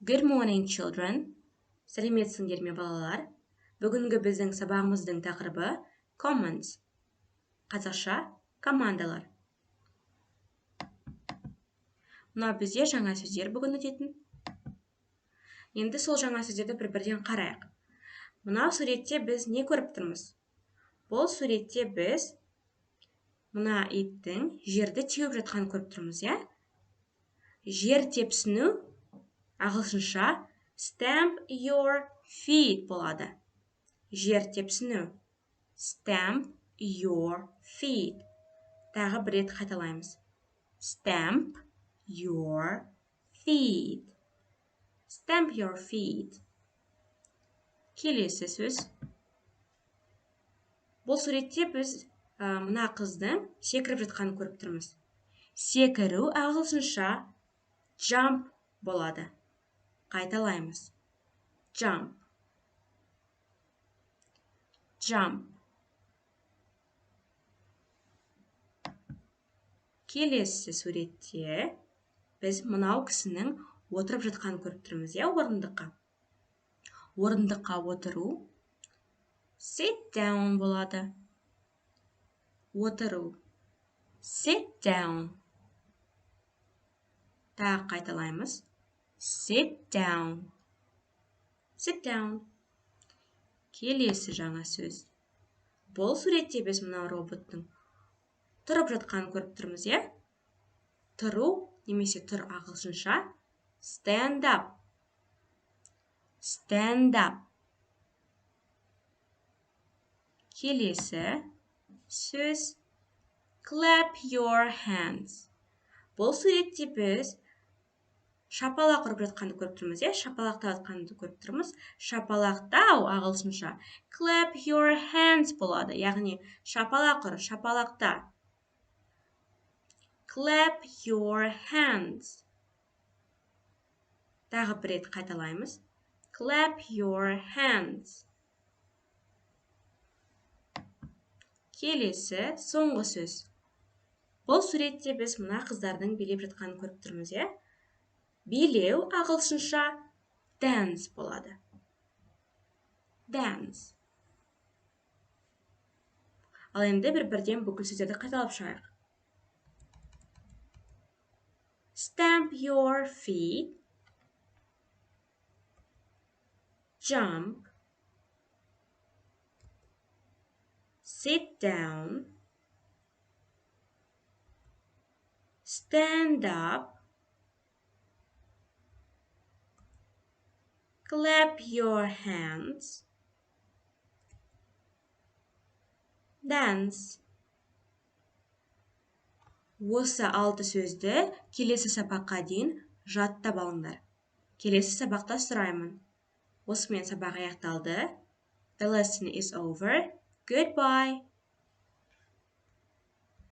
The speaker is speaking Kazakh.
Good morning, children. Сәлеметсіңдер ме, балалар? Бүгінгі біздің сабағымыздың тақырыбы commands. Қазақша командалар. Мына бізде жаңа сөздер бүгін өтетін. Енді сол жаңа сөздерді бір-бірден қарайық. Мына суретте біз не көріп тұрмыз? Бұл суретте біз мына иттің жерді теуіп жатқанын көріп тұрмыз, я? Жер тепсіну ағылшынша stamp your feet болады. Жер тепсіну stamp your feet. Тағы бір рет қайталаймыз. Stamp your feet. Stamp your feet. Келесі сөз. Бұл суретте біз мына қыздың секіріп жатқанын көріп тұрмыз. Секіру ағылшынша jump болады. Қайталаймыз. Jump. Jump. Келесі суретте біз мынау кісінің отырып жатқанын көріп тұрмыз, я, орындыққа. Орындыққа отыру sit down болады. Отыру sit down. Тағы қайталаймыз. Sit down. Sit down. Келесі жаңа сөз. Бұл суретте біз мына роботтың тұрып жатқанын көріп тұрмыз, я? Тұру немесе тұр ағылшынша stand up. Stand up. Келесі сөз clap your hands. Бұл суретте біз шапалақ ұрып жатқанды көріп тұрмыз, я? Шапалақтап жатқанды көріп тұрмыз. Шапалақтау ағылшынша clap your hands болады. Яғни шапалақ ұр, шапалақта. Clap your hands. Тағы бір рет қайталаймыз. Clap your hands. Келесі соңғы сөз. Бұл суретте біз мына қыздардың билеп жатқанын көріп тұрмыз, я? Билеу ағылшынша dance болады. Dance. Ал енді бір-бірден бүкіл сөздерді қайталап шығайық. Stamp your feet. Jump. Sit down. Stand up. Clap your hands. Dance. Осы 6 сөзді келесі сабаққа дейін жаттап алыңдар. Келесі сабақта сұраймын. Осымен сабақ аяқталды. The lesson is over. Goodbye.